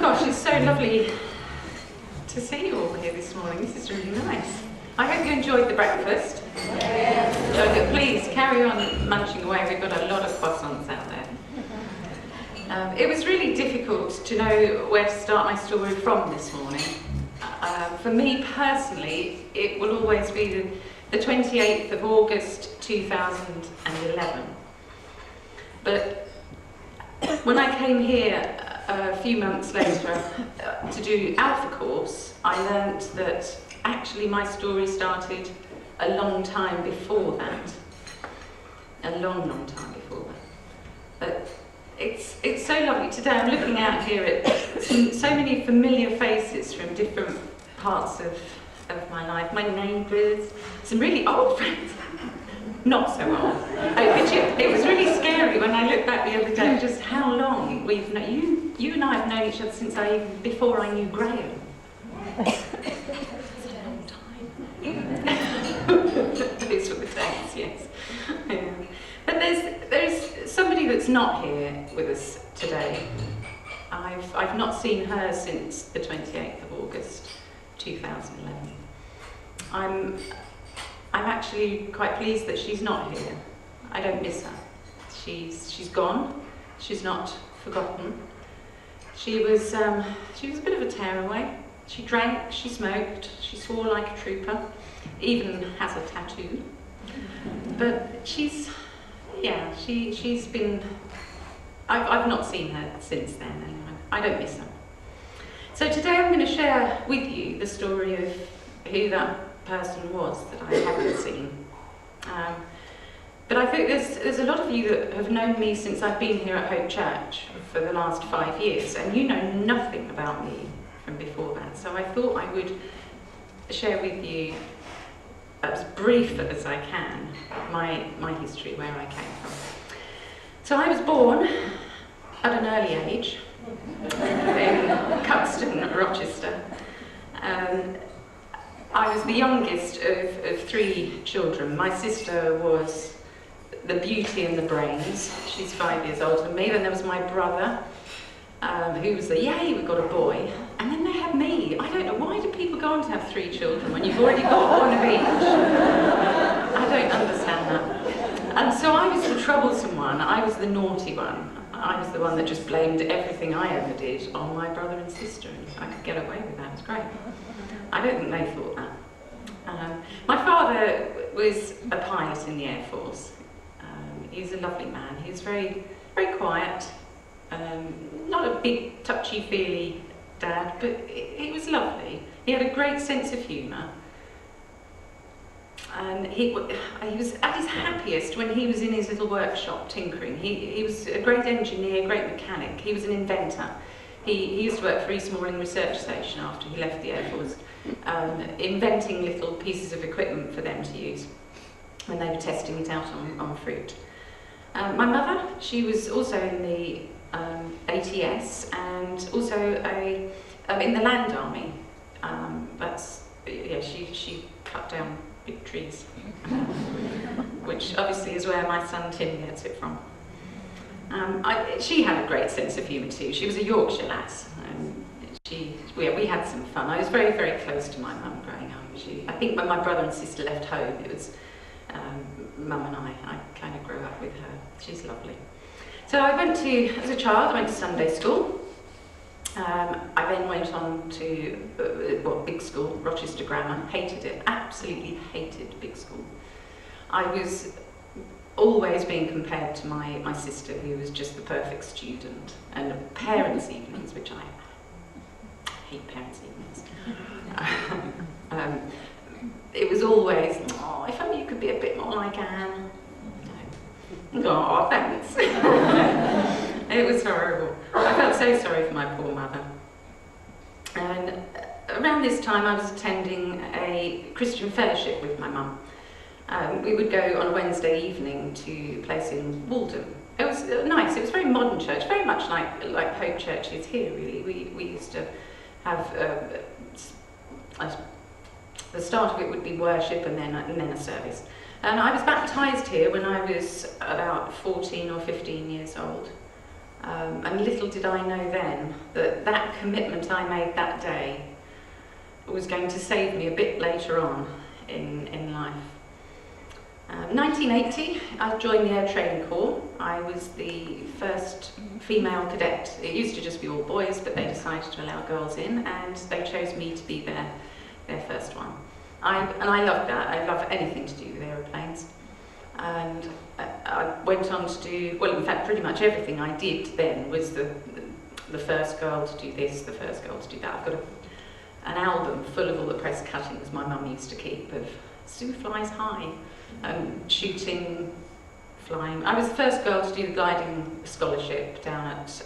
gosh, it's so lovely to see you all here this morning. This is really nice. I hope you enjoyed the breakfast. So please carry on munching away. We've got a lot of croissants out there. It was really difficult to know where to start my story from this morning. For me personally, it will always be the 28th of August 2011. But when I came here a few months later to do Alpha course, I learnt that actually my story started a long time before that. A long time before that. But it's so lovely. Today I'm looking out here at so many familiar faces from different parts of my life. My neighbours, some really old friends. Not so old. It was really scary when I looked back the other day just how long we've known. You and I have known each other since before I knew Graham. That's a long time. Those were the days, yes. But there's somebody that's not here with us today. I've not seen her since the 28th of August 2011. I'm actually quite pleased that she's not here. I don't miss her. She's gone. She's not forgotten. She was a bit of a tearaway. She drank, she smoked, she swore like a trooper, even has a tattoo. But she's been. I've not seen her since then. Anyway. I don't miss her. So today I'm going to share with you the story of who that person was that I haven't seen. But I think there's a lot of you that have known me since I've been here at Hope Church for the last 5 years, and you know nothing about me from before that. So I thought I would share with you, as brief as I can, my history, where I came from. So I was born at an early age in Cuxton, Rochester. I was the youngest of 3 children. My sister was the beauty and the brains. She's 5 years older than me. Then there was my brother, who was yay, we got a boy. And then they had me. I don't know, why do people go on to have 3 children when you've already got one of each? I don't understand that. And so I was the troublesome one. I was the naughty one. I was the one that just blamed everything I ever did on my brother and sister. And I could get away with that. It was great. I don't think they thought that. My father was a pilot in the Air Force. He's a lovely man. He was very, very quiet. Not a big, touchy-feely dad, but he was lovely. He had a great sense of humour. And he was at his happiest when he was in his little workshop tinkering. He was a great engineer, great mechanic. He was an inventor. He used to work for East Malling Research Station after he left the Air Force, inventing little pieces of equipment for them to use when they were testing it out on fruit. My mother, she was also in the ATS and also in the Land Army. She cut down big trees, which obviously is where my son Tim gets it from. She had a great sense of humour too. She was a Yorkshire lass. We had some fun. I was very, very close to my mum growing up. I think when my brother and sister left home, it was mum and I kind of grew up with her. She's lovely. So as a child, I went to Sunday school. I then went on to big school, Rochester Grammar. Hated it, absolutely hated big school. I was always being compared to my sister, who was just the perfect student, and parents' evenings, which I hate parents' evenings. It was always, if only you could be a bit more like Anne. Oh, thanks. It was horrible. I felt so sorry for my poor mother. And around this time I was attending a Christian fellowship with my mum. We would go on a Wednesday evening to a place in Walden. It was nice. It was a very modern church, very much like Hope Church is here, really. We used to have the start of it would be worship and then a service. And I was baptised here when I was about 14 or 15 years old. And little did I know then that that commitment I made that day was going to save me a bit later on in life. 1980, I joined the Air Training Corps. I was the first female cadet. It used to just be all boys, but they decided to allow girls in, and they chose me to be their first one. I loved that. I love anything to do with aeroplanes. And I went on to do, well, in fact, pretty much everything I did then was the first girl to do this, the first girl to do that. I've got an album full of all the press cuttings my mum used to keep of Sue Flies High, shooting, flying. I was the first girl to do the gliding scholarship down at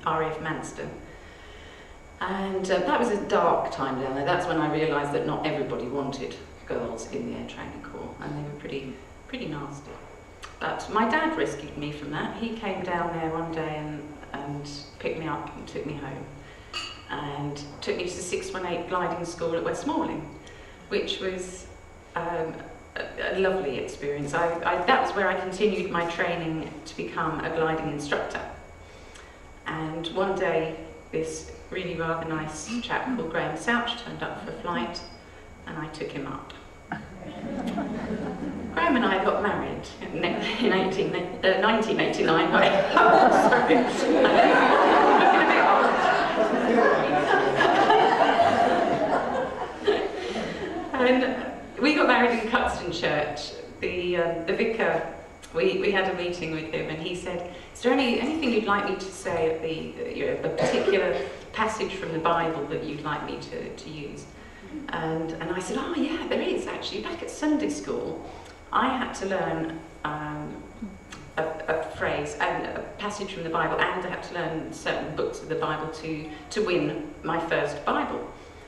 RAF Manston. And that was a dark time down there. That's when I realised that not everybody wanted girls in the Air Training Corps, and they were pretty nasty. But my dad rescued me from that. He came down there one day and picked me up and took me home, and took me to the 618 gliding school at Westmoreland, which was a lovely experience. That was where I continued my training to become a gliding instructor. And one day, this really rather nice chap called Souch turned up for a flight, and I took him up. Graham and I got married in 1989. Sorry. Looking a bit old. And we got married in Cuxton Church. The vicar, we had a meeting with him, and he said, "Is there anything you'd like me to say at a particular passage from the Bible that you'd like me to use?" And I said, "Oh yeah, there is actually. Back at Sunday school, I had to learn a phrase and a passage from the Bible, and I had to learn certain books of the Bible to win my first Bible.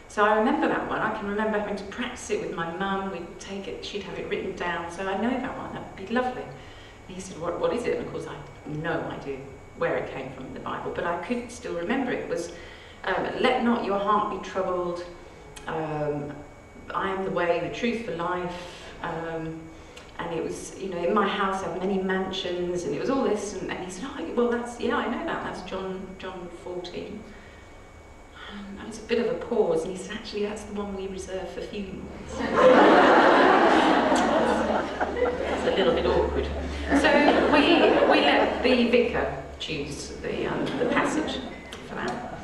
So I remember that one. I can remember having to practice it with my mum. We'd take it, she'd have it written down, so I know that one. That would be lovely." And he said, what is it? And of course I had no idea where it came from in the Bible, but I could still remember it. It was, "Let not your heart be troubled. I am the way, the truth, the life." And it was, in my house I have many mansions, and it was all this. And he said, "Oh, well, I know that. That's John 14. And it's a bit of a pause, and he said, "Actually, that's the one we reserve for funerals." It's a little bit awkward. So we let the vicar choose the passage for that.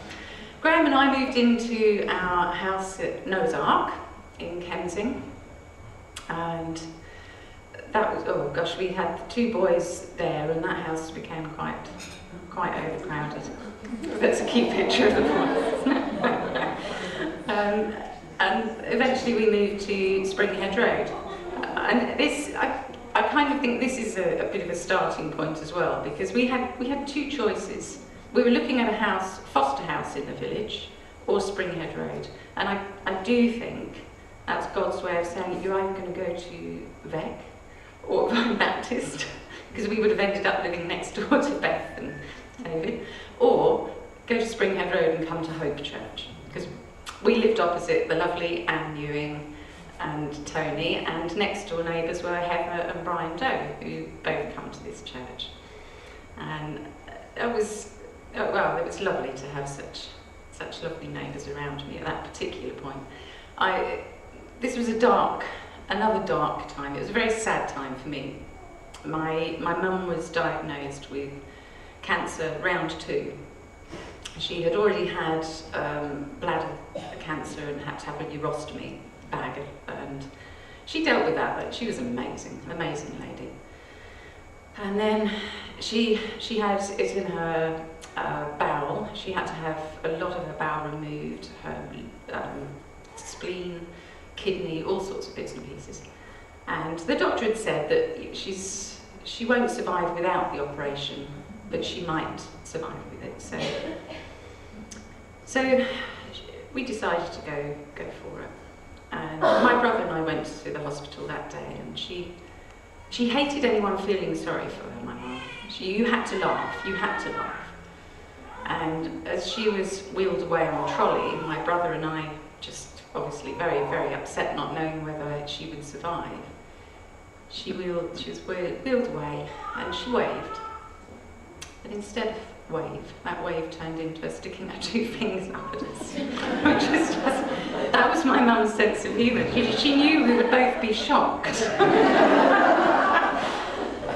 Graham and I moved into our house at Noah's Ark in Kensing, and that was, oh gosh, we had 2 boys there, and that house became quite overcrowded. That's a key picture of the boys. And eventually we moved to Springhead Road. And this, I kind of think this is a bit of a starting point as well, because we had 2 choices. We were looking at a house, foster house in the village, or Springhead Road. And I do think that's God's way of saying you're either going to go to Vec or Baptist, because we would have ended up living next door to Beth and David, or go to Springhead Road and come to Hope Church, because we lived opposite the lovely Anne Ewing and Tony, and next door neighbours were Heather and Brian Doe, who both come to this church. And it was lovely to have such lovely neighbours around me at that particular point. This was another dark time. It was a very sad time for me. My mum was diagnosed with cancer round 2. She had already had bladder cancer and had to have a urostomy bag, and she dealt with that. But she was an amazing lady. And then she had it in her bowel. She had to have a lot of her bowel removed, her spleen, kidney, all sorts of bits and pieces. And the doctor had said that she won't survive without the operation, but she might survive with it. So we decided to go for it. And my brother and I went to the hospital that day, and she hated anyone feeling sorry for her, my mum. You had to laugh. And as she was wheeled away on a trolley, my brother and I, just obviously very, very upset, not knowing whether she would survive, she was wheeled away, and she waved. But instead of wave. That wave turned into her sticking her 2 fingers up at us, which is just, that was my mum's sense of humour. She knew we would both be shocked.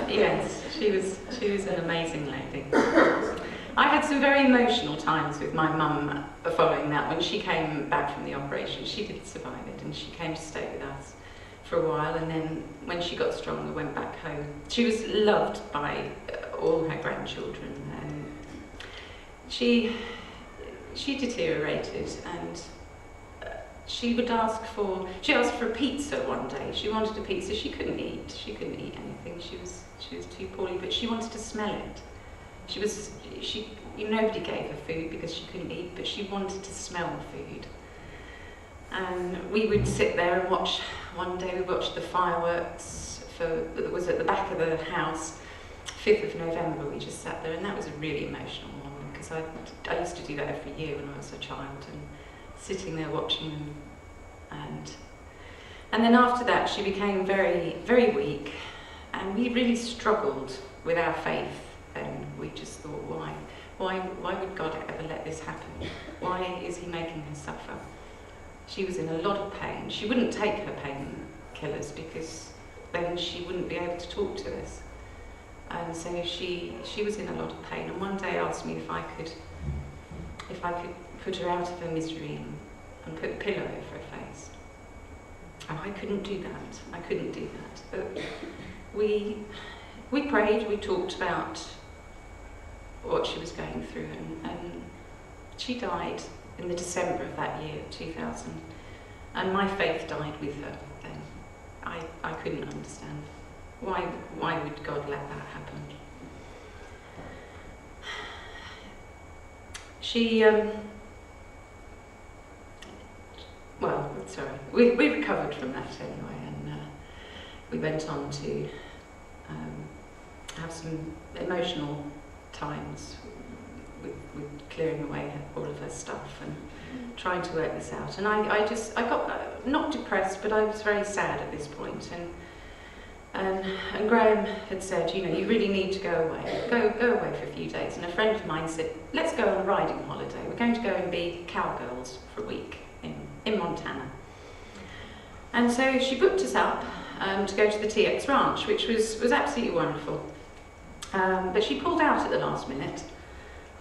Yes, she was an amazing lady. I had some very emotional times with my mum following that. When she came back from the operation, she did survive it, and she came to stay with us for a while, and then when she got stronger, went back home. She was loved by all her grandchildren, and she deteriorated, and she asked for a pizza one day. She wanted a pizza. She couldn't eat anything. She was too poorly, but she wanted to smell it. Nobody gave her food because she couldn't eat, but she wanted to smell the food. And we would sit there and watch. One day we watched the fireworks that was at the back of the house, 5th of November. We just sat there, and that was a really emotional moment, because I used to do that every year when I was a child, and sitting there watching them. And then after that, she became very, very weak, and we really struggled with our faith. And we just thought, why would God ever let this happen? Why is he making her suffer? She was in a lot of pain. She wouldn't take her painkillers because then she wouldn't be able to talk to us. And so she was in a lot of pain. And one day asked me if I could put her out of her misery and put a pillow over her face. And I couldn't do that. But we prayed, we talked about what she was going through, and she died in the December of that year, 2000, and my faith died with her then. I couldn't understand why would God let that happen. We recovered from that anyway, and we went on to have some emotional times with clearing away all of her stuff and trying to work this out. And I got not depressed, but I was very sad at this point. And Graham had said, you really need to go away. Go away for a few days. And a friend of mine said, let's go on a riding holiday. We're going to go and be cowgirls for a week in Montana. And so she booked us up to go to the TX Ranch, which was absolutely wonderful. But she pulled out at the last minute,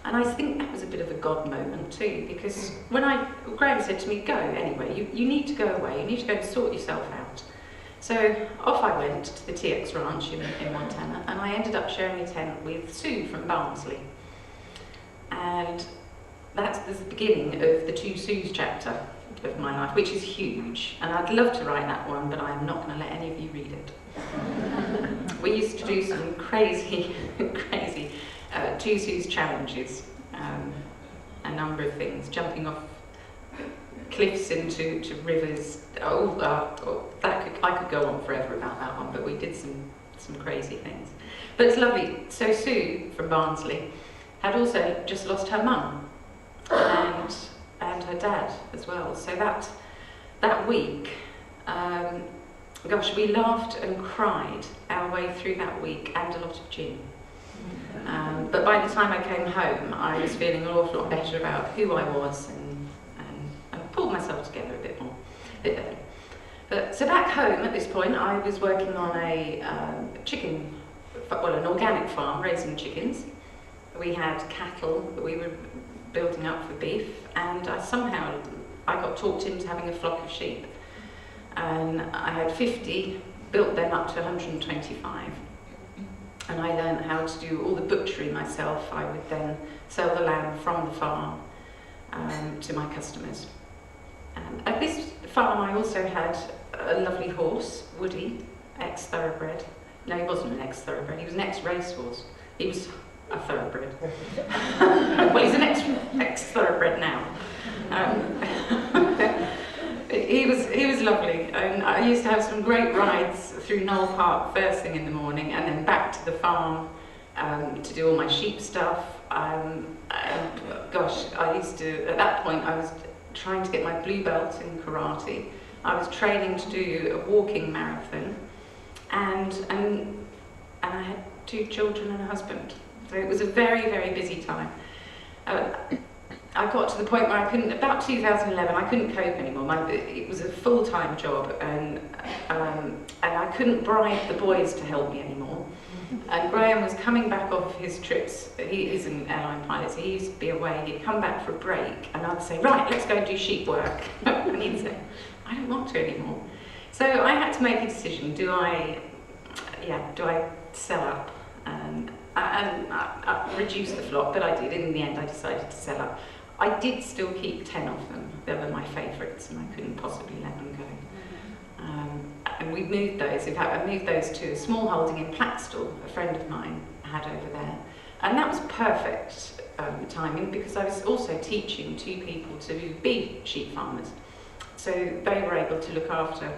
and I think that was a bit of a God moment too, because Graham said to me, go anyway, you need to go away, you need to go and sort yourself out. So off I went to the TX Ranch in Montana, and I ended up sharing a tent with Sue from Barnsley. And that's the beginning of the Two Sues chapter of my life, which is huge, and I'd love to write that one, but I'm not going to let any of you read it. We used to do some crazy Two Sues challenges, a number of things, jumping off cliffs into rivers. I could go on forever about that one, but we did some crazy things. But it's lovely. So Sue from Barnsley had also just lost her mum and her dad as well. So that week, we laughed and cried our way through that week, and a lot of gin. But by the time I came home, I was feeling an awful lot better about who I was, and pulled myself together a bit better. But so back home at this point, I was working on an organic farm, raising chickens. We had cattle that we were building up for beef, and I got talked into having a flock of sheep. And I had 50, built them up to 125. And I learned how to do all the butchery myself. I would then sell the lamb from the farm to my customers. At this farm I also had a lovely horse, Woody, ex-thoroughbred. No, he wasn't an ex-thoroughbred, he was an ex-racehorse. He was a thoroughbred. Well, he's an ex-thoroughbred now. He was lovely, and I used to have some great rides through Knoll Park first thing in the morning, and then back to the farm to do all my sheep stuff. I used to, at that point I was trying to get my blue belt in karate. I was training to do a walking marathon, and I had 2 children and a husband. So it was a very, very busy time. I got to the point where I couldn't, about 2011, I couldn't cope anymore. It was a full-time job, and I couldn't bribe the boys to help me anymore. And Graham was coming back off his trips. He's an airline pilot, so he used to be away. He'd come back for a break, and I'd say, right, let's go and do sheep work. And he'd say, I don't want to anymore. So I had to make a decision. Do I sell up and reduce the flock? But I did. In the end, I decided to sell up. I did still keep 10 of them. They were my favourites, and I couldn't possibly let them go. And we moved those. In fact, I moved those to a small holding in Plaxtal, a friend of mine had over there. And that was perfect timing, because I was also teaching 2 people to be sheep farmers. So they were able to look after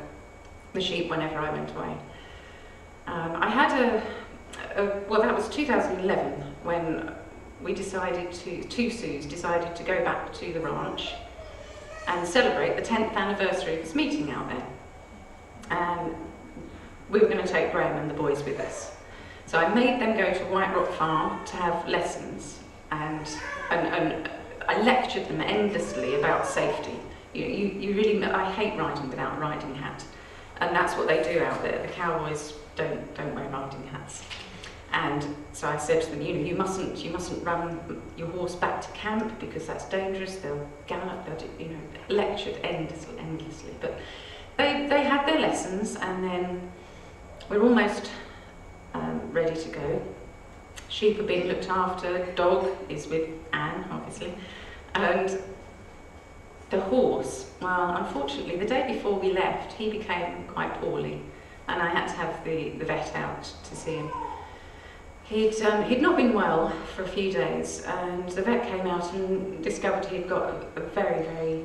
the sheep whenever I went away. I had well, that was 2011 when we decided two Sues decided to go back to the ranch and celebrate the 10th anniversary of this meeting out there. And we were going to take Graham and the boys with us. So I made them go to White Rock Farm to have lessons, and I lectured them endlessly about safety. You really, I hate riding without a riding hat, and that's what they do out there. The cowboys don't wear riding hats. And so I said to them, you mustn't run your horse back to camp because that's dangerous. They'll gallop. They'll lectured endlessly. But they had their lessons, and then we're almost ready to go. Sheep are being looked after. Dog is with Anne, obviously, and the horse. Well, unfortunately, the day before we left, he became quite poorly, and I had to have the vet out to see him. He'd not been well for a few days, and the vet came out and discovered he'd got a very, very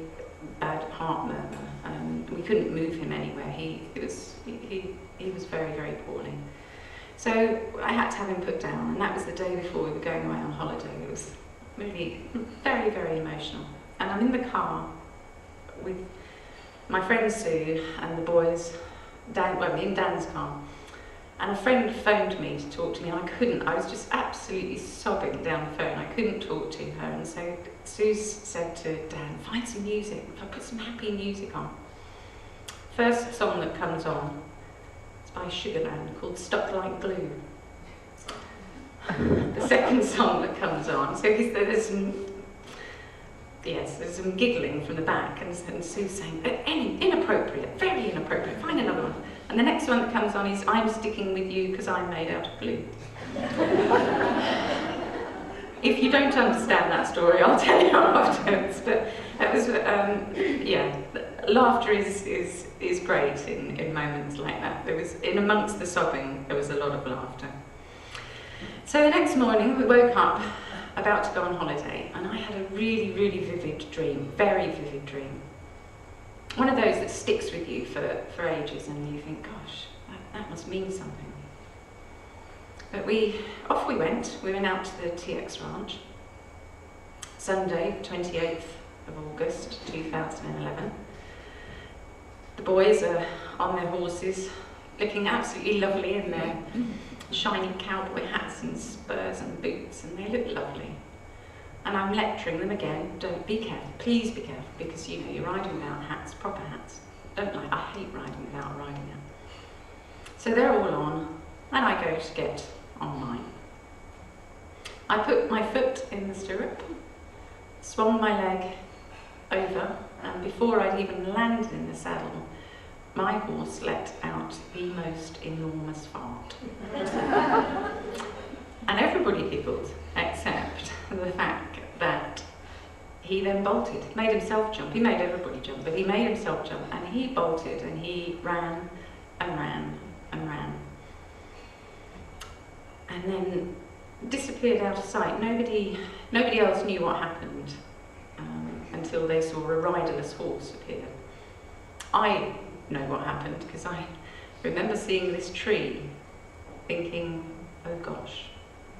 bad heart murmur, and we couldn't move him anywhere. He was very, very poorly. So I had to have him put down, and that was the day before we were going away on holiday. It was really very, very emotional. And I'm in the car with my friend Sue and the boys, in Dan's car. And a friend phoned me to talk to me, and I couldn't. I was just absolutely sobbing down the phone. I couldn't talk to her. And so Sue said to Dan, find some music. I put some happy music on. First song that comes on is by Sugarland, called Stuck Like Glue. The second song that comes on, so there's some giggling from the back, and Sue's saying, inappropriate, very inappropriate, find another one. And the next one that comes on is I'm Sticking With You Because I'm Made Out of Glue. If you don't understand that story, I'll tell you afterwards. But that was, laughter is great in moments like that. There was, in amongst the sobbing, there was a lot of laughter. So the next morning, we woke up about to go on holiday, and I had a really, really vivid dream, very vivid dream. One of those that sticks with you for ages, and you think, gosh, that must mean something. But off we went. We went out to the TX Ranch. Sunday, 28th of August, 2011. The boys are on their horses, looking absolutely lovely in their shiny cowboy hats and spurs and boots, and they look lovely. And I'm lecturing them again, don't be careful, please be careful, because you're riding without hats, proper hats. I hate riding without a riding hat. So they're all on, and I go to get on mine. I put my foot in the stirrup, swung my leg over, and before I'd even landed in the saddle, my horse let out the most enormous fart. And everybody giggled, except the fact that he then bolted, made himself jump. He made everybody jump, but he made himself jump, and he bolted, and he ran and ran and ran. And then disappeared out of sight. Nobody else knew what happened until they saw a riderless horse appear. I know what happened, because I remember seeing this tree, thinking, oh gosh,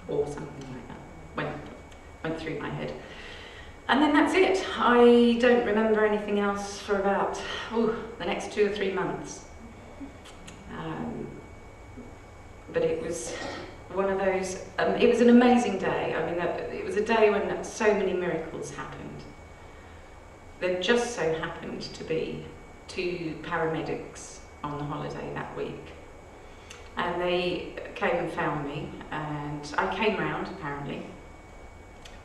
or something like that. Went through my head. And then that's it. I don't remember anything else for about the next 2 or 3 months. But it was one of those, it was an amazing day. I mean, it was a day when so many miracles happened. There just so happened to be 2 paramedics on the holiday that week. And they came and found me, and I came round, apparently.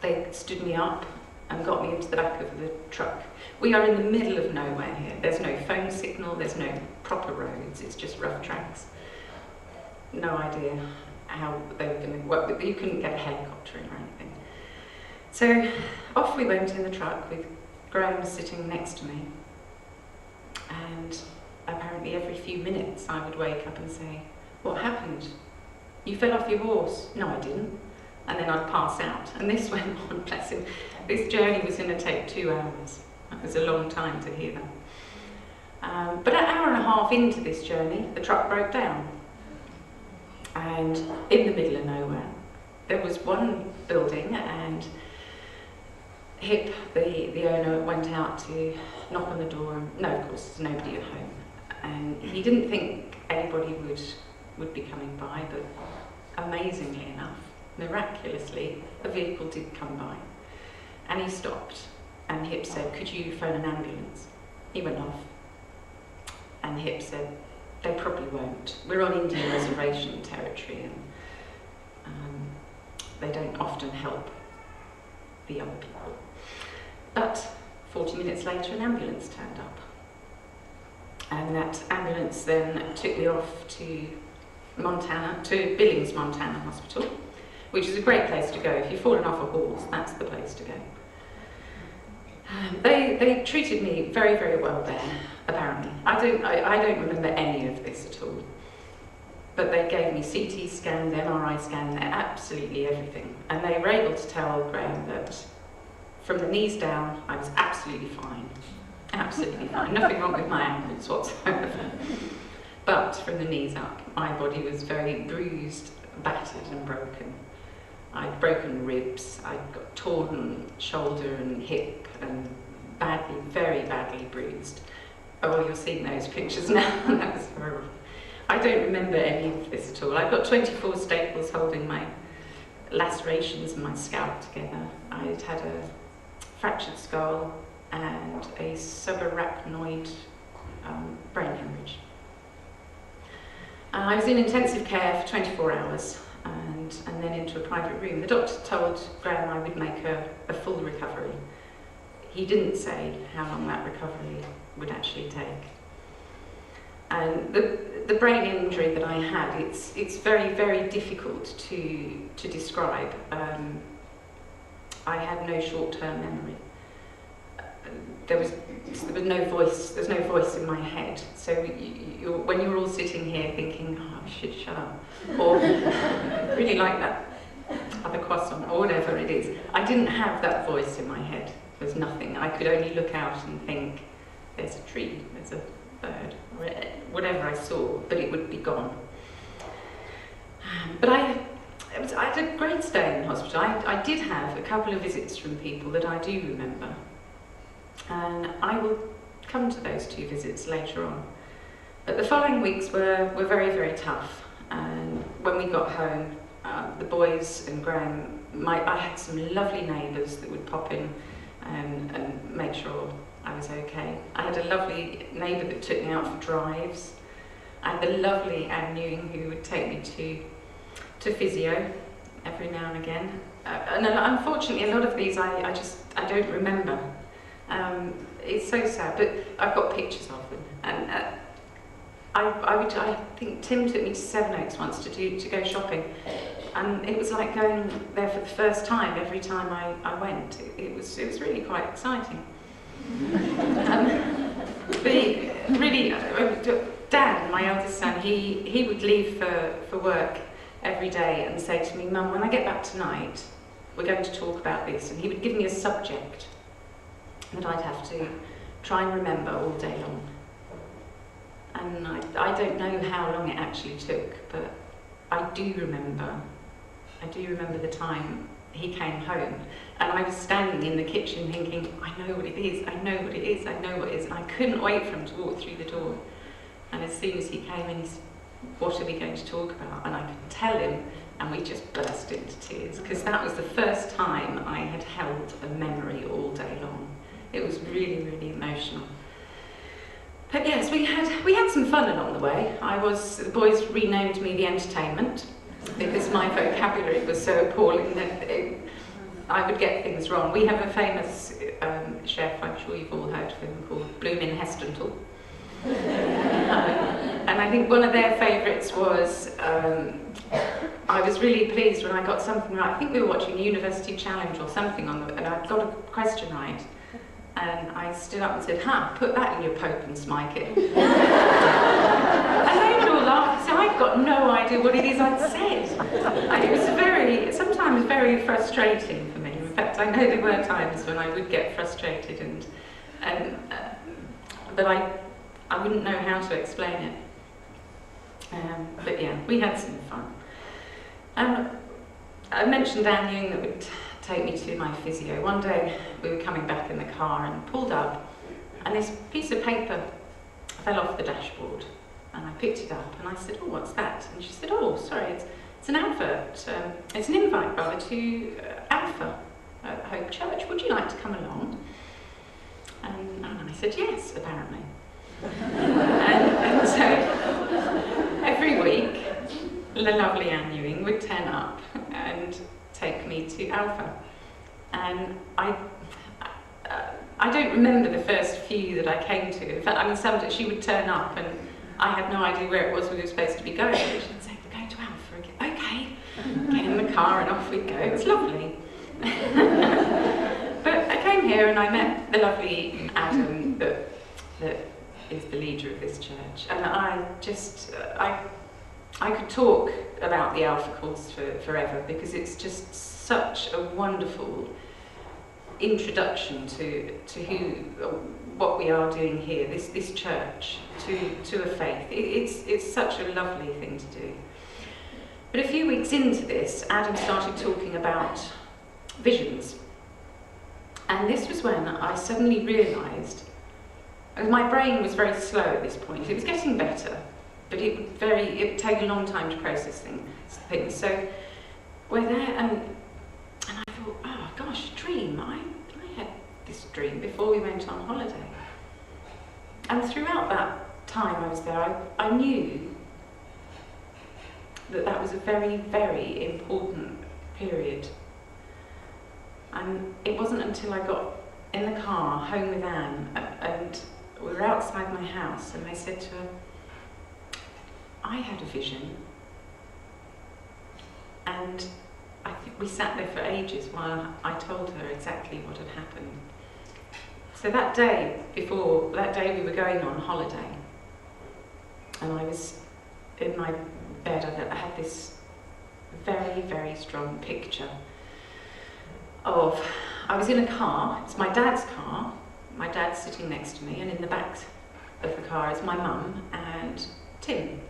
They stood me up and got me into the back of the truck. We are in the middle of nowhere here. There's no phone signal, there's no proper roads, it's just rough tracks. No idea how they were going to work, but you couldn't get a helicopter in or anything. So off we went in the truck with Graham sitting next to me, and apparently every few minutes I would wake up and say, "What happened? You fell off your horse." "No, I didn't." And then I'd pass out. And this went on, bless him. This journey was going to take 2 hours. That was a long time to hear that. But an hour and a half into this journey, the truck broke down. And in the middle of nowhere, there was one building, and Hip, the owner, went out to knock on the door. No, of course, there's nobody at home. And he didn't think anybody would be coming by, but amazingly enough, miraculously, a vehicle did come by. And he stopped, and Hip said, "Could you phone an ambulance?" He went off. And Hip said, "They probably won't. We're on Indian reservation territory, and they don't often help the other people." But 40 minutes later, an ambulance turned up. And that ambulance then took me off to Billings, Montana Hospital, which is a great place to go. If you've fallen off a horse, that's the place to go. They treated me very, very well there, apparently. I don't remember any of this at all. But they gave me CT scans, MRI scans, absolutely everything. And they were able to tell Graham that from the knees down, I was absolutely fine. Absolutely fine. Nothing wrong with my ankles whatsoever. But from the knees up, my body was very bruised, battered and broken. I'd broken ribs, I'd got torn shoulder and hip, and badly, very badly bruised. Oh, you're seeing those pictures now. That was horrible. I don't remember any of this at all. I've got 24 staples holding my lacerations and my scalp together. I'd had a fractured skull and a subarachnoid brain hemorrhage. I was in intensive care for 24 hours and then into a private room. The doctor told Graham I would make a full recovery. He didn't say how long that recovery would actually take. And the brain injury that I had, it's very, very difficult to describe. I had no short-term memory. There was no voice. There's no voice in my head. So when you're all sitting here thinking, "Oh, I should shut up," or "really like that other croissant," or whatever it is, I didn't have that voice in my head. There's nothing. I could only look out and think, "There's a tree, there's a bird," or whatever I saw, but it would be gone. But I had a great stay in the hospital. I did have a couple of visits from people that I do remember. And I will come to those 2 visits later on. But the following weeks were very, very tough. And when we got home, the boys and Graham, I had some lovely neighbours that would pop in and make sure I was okay. I had a lovely neighbour that took me out for drives. I had the lovely Anne Newing who would take me to physio every now and again. And unfortunately, a lot of these I don't remember. It's so sad, but I've got pictures of them. And I think Tim took me to Sevenoaks once to go shopping, and it was like going there for the first time every time I went. It was really quite exciting. Dan, my eldest son, he would leave for work every day and say to me, "Mum, when I get back tonight, we're going to talk about this," and he would give me a subject that I'd have to try and remember all day long. And I don't know how long it actually took, but I do remember the time he came home, and I was standing in the kitchen thinking, "I know what it is, I know what it is, I know what it is," and I couldn't wait for him to walk through the door. And as soon as he came in, he said, "What are we going to talk about?" And I could tell him and we just burst into tears because that was the first time I had held a memory all day long. It was really, really emotional. But yes, we had some fun along the way. The boys renamed me the Entertainment because my vocabulary was so appalling that I would get things wrong. We have a famous chef, I'm sure you've all heard of him, called Bloomin' Hestental. And I think one of their favourites was, I was really pleased when I got something right. I think we were watching University Challenge or something, and I got a question right. And I stood up and said, put that in your Pope and smike it. And they would all laugh, so I'd got no idea what it is I'd said. And it was sometimes very frustrating for me. In fact, I know there were times when I would get frustrated but I wouldn't know how to explain it. But yeah, we had some fun. I mentioned Anne Ewing that would take me to my physio. One day we were coming back in the car and pulled up, and this piece of paper fell off the dashboard, and I picked it up and I said, "Oh, what's that?" And she said, "Oh, sorry, it's an advert. It's an invite rather to Alpha at Hope Church. Would you like to come along?" And I said yes, apparently. and so every week the lovely Anne Ewing would turn up and take me to Alpha. And I don't remember the first few that I came to. In fact, she would turn up and I had no idea where it was we were supposed to be going. She'd say, "We're going to Alpha again." "Okay." Get in the car and off we'd go. It was lovely. But I came here and I met the lovely Adam that is the leader of this church. And I could talk about the Alpha course forever because it's just such a wonderful introduction to what we are doing here, this church, to a faith. It's such a lovely thing to do. But a few weeks into this, Adam started talking about visions. And this was when I suddenly realised, my brain was very slow at this point. It was getting better, but it would take a long time to process things. So we're there, and I thought, oh gosh, a dream. I had this dream before we went on holiday. And throughout that time I was there, I knew that was a very, very important period. And it wasn't until I got in the car home with Anne and we were outside my house and I said to her, "I had a vision." And I think we sat there for ages while I told her exactly what had happened. So that day we were going on holiday, and I was in my bed. I had this very, very strong picture of, I was in a car. It's my dad's car. My dad's sitting next to me, and in the back of the car is my mum and Tim,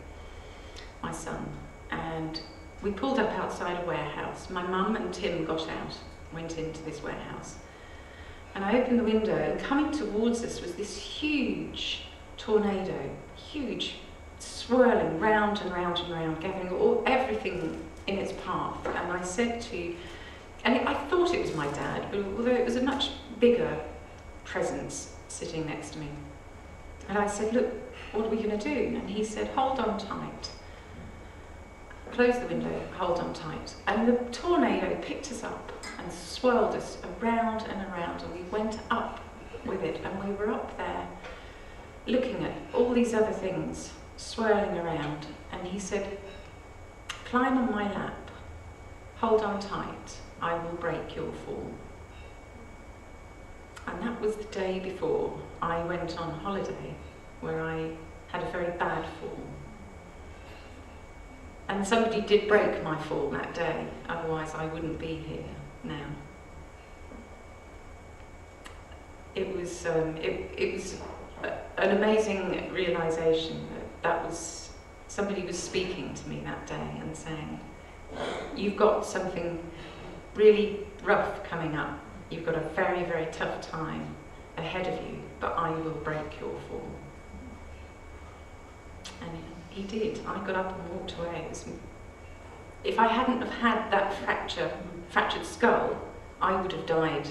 my son. And we pulled up outside a warehouse. My mum and Tim got out, went into this warehouse. And I opened the window, and coming towards us was this huge tornado, huge, swirling round and round and round, gathering everything in its path. And I said I thought it was my dad, but although it was a much bigger presence sitting next to me. And I said, "Look, what are we going to do?" And he said, "Hold on tight." Close the window, hold on tight. And the tornado picked us up and swirled us around and around, and we went up with it, and we were up there looking at all these other things swirling around. And he said, "Climb on my lap, hold on tight, I will break your fall." And that was the day before I went on holiday, where I had a very bad fall. And somebody did break my fall that day, otherwise I wouldn't be here now. It was an amazing realisation that was somebody was speaking to me that day and saying, "You've got something really rough coming up. You've got a very, very tough time ahead of you, but I will break your fall." And he did. I got up and walked away. if I hadn't have had that fractured skull, I would have died.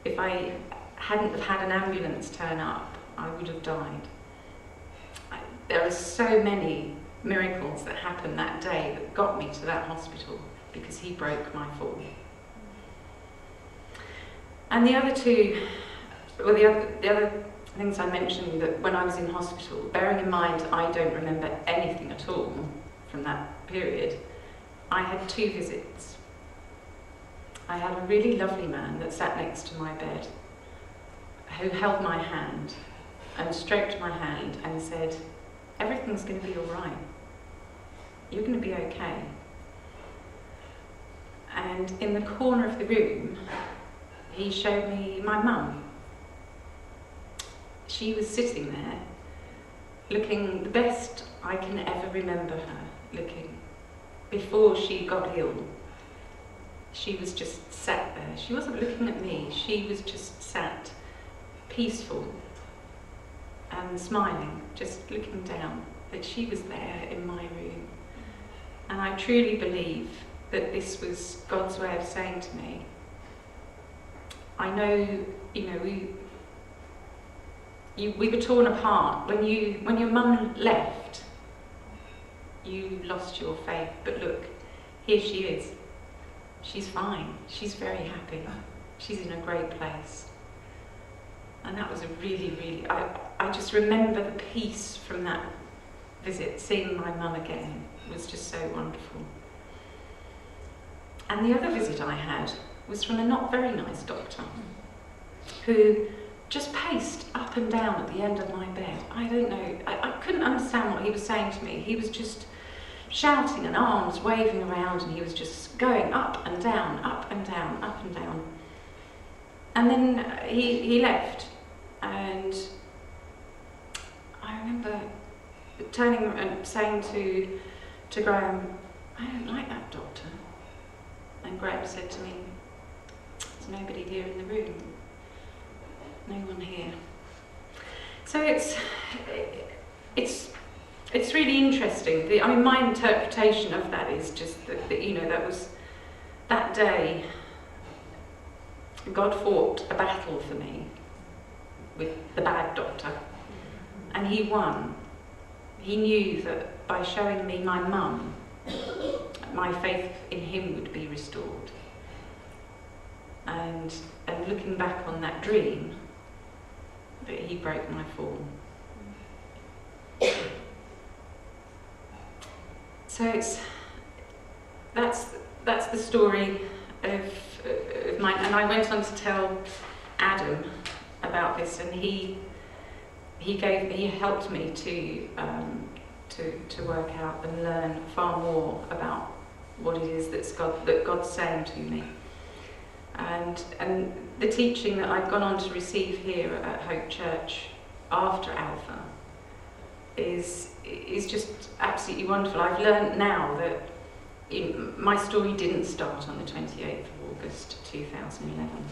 If I hadn't have had an ambulance turn up, I would have died. There are so many miracles that happened that day that got me to that hospital because he broke my fall. And the other two, well, the other things I mentioned, that when I was in hospital, bearing in mind I don't remember anything at all from that period, I had 2 visits. I had a really lovely man that sat next to my bed who held my hand and stroked my hand and said, "Everything's going to be all right. You're going to be okay." And in the corner of the room, he showed me my mum. She was sitting there, looking the best I can ever remember her looking. Before she got ill, she was just sat there. She wasn't looking at me, she was just sat, peaceful and smiling, just looking down, that she was there in my room. And I truly believe that this was God's way of saying to me, I know, we were torn apart. When your mum left, you lost your faith, but look, here she is. She's fine, she's very happy, she's in a great place. And that was a really, I just remember the peace from that visit, seeing my mum again was just so wonderful. And the other visit I had was from a not very nice doctor who just paced up and down at the end of my bed. I don't know, I couldn't understand what he was saying to me. He was just shouting and arms waving around, and he was just going up and down, up and down, up and down. And then he left, and I remember turning and saying to Graham, "I don't like that doctor." And Graham said to me, "There's nobody here in the room. No one here." So it's really interesting. My interpretation of that is just that that was that day. God fought a battle for me with the bad doctor, and he won. He knew that by showing me my mum, my faith in him would be restored. And looking back on that dream, that he broke my fall. So that's the story of mine. And I went on to tell Adam about this, and he helped me to work out and learn far more about what it is that God's saying to me. And the teaching that I've gone on to receive here at Hope Church after Alpha is just absolutely wonderful. I've learned now that my story didn't start on the 28th of August 2011.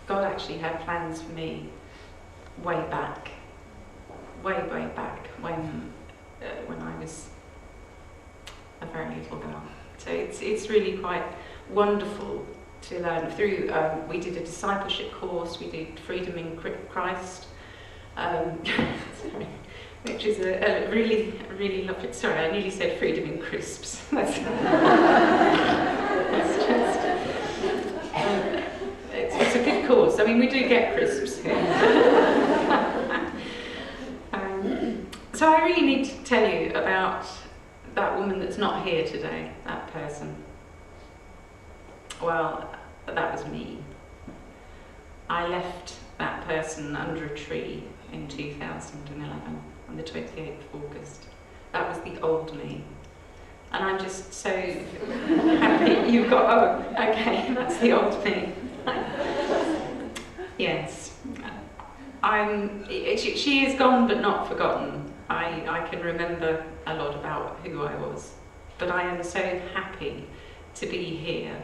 God actually had plans for me way back when I was a very little girl. So it's really quite wonderful to learn through. We did a discipleship course, we did Freedom in Christ, which is a really lovely. Sorry, I nearly said Freedom in Crisps. That's just. It's a good course. I mean, we do get crisps here. So I really need to tell you about that woman that's not here today, that person. Well, that was me. I left that person under a tree in 2011, on the 28th of August. That was the old me. And I'm just so happy you got, okay, that's the old me. Yes. She is gone but not forgotten. I can remember a lot about who I was. But I am so happy to be here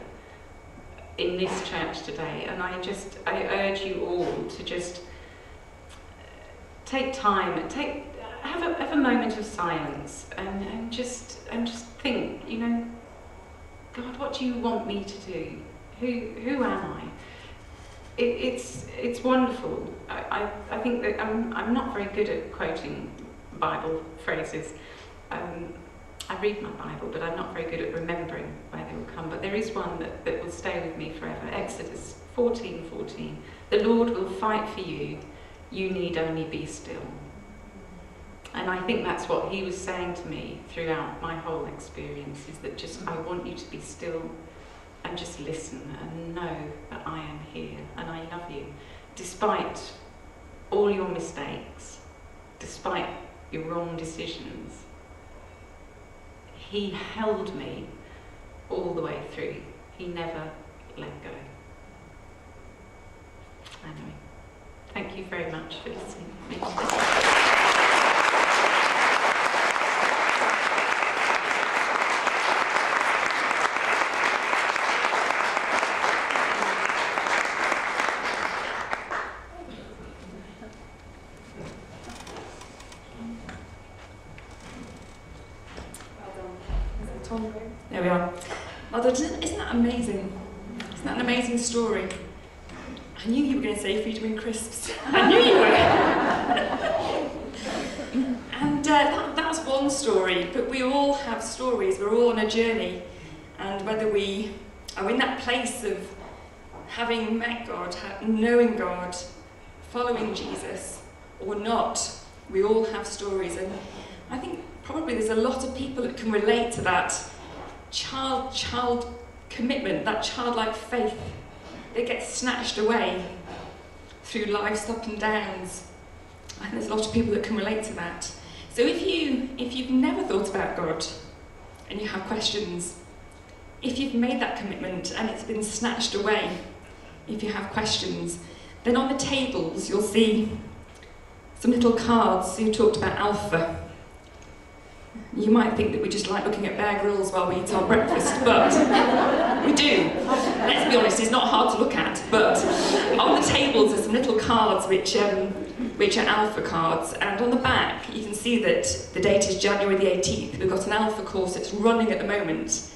in this church today, and I urge you all to just take time, have a moment of silence, and just think, God, what do you want me to do? Who am I? It's wonderful. I think that I'm not very good at quoting Bible phrases. I read my Bible, but I'm not very good at remembering where they will come. But there is one that will stay with me forever. Exodus 14:14. The Lord will fight for you. You need only be still. And I think that's what he was saying to me throughout my whole experience, is that just, I want you to be still and just listen and know that I am here and I love you. Despite all your mistakes, despite your wrong decisions, he held me all the way through. He never let go. Anyway, thank you very much for listening to me today. There we are. Mother, isn't that amazing? Isn't that an amazing story? I knew you were going to say freedom and crisps. I knew you were. And that was one story, but we all have stories. We're all on a journey. And whether we are in that place of having met God, knowing God, following Jesus, or not, we all have stories. And I think probably there's a lot of people that can relate to that child commitment, that childlike faith that gets snatched away through life's up and downs. I think there's a lot of people that can relate to that. So if you've never thought about God and you have questions, if you've made that commitment and it's been snatched away, if you have questions, then on the tables you'll see some little cards who talked about Alpha. You might think that we just like looking at Bear Grylls while we eat our breakfast, but we do. Let's be honest, it's not hard to look at. But on the tables there's some little cards which are Alpha cards, and on the back you can see that the date is January the 18th. We've got an Alpha course that's running at the moment,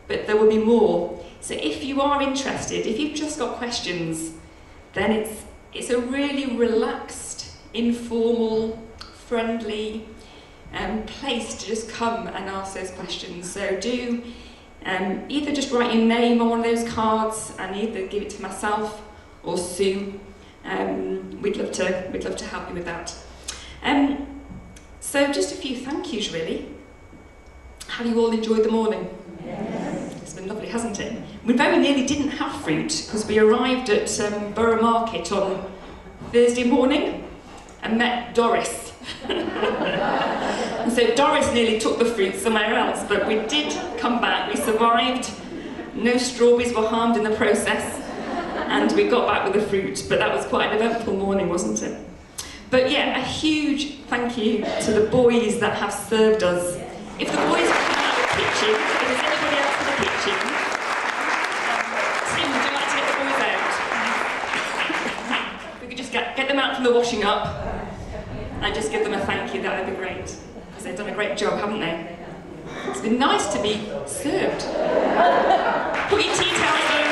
but there will be more. So if you are interested, if you've just got questions, then it's a really relaxed, informal, friendly place to just come and ask those questions. So do either just write your name on one of those cards and either give it to myself or Sue. We'd love to help you with that. So just a few thank yous really. Have you all enjoyed the morning? Yes. It's been lovely, hasn't it? We very nearly didn't have fruit because we arrived at Borough Market on Thursday morning and met Doris. And so Doris nearly took the fruit somewhere else, but we did come back, we survived, no strawberries were harmed in the process, and we got back with the fruit, but that was quite an eventful morning, wasn't it? But yeah, a huge thank you to the boys that have served us. If the boys come out of the kitchen, if there's anybody else in the kitchen, Tim, would you like to get the boys out? If we could just get them out from the washing up and just give them a thank you, that would be great. Because they've done a great job, haven't they? It's been nice to be served. Put your tea towels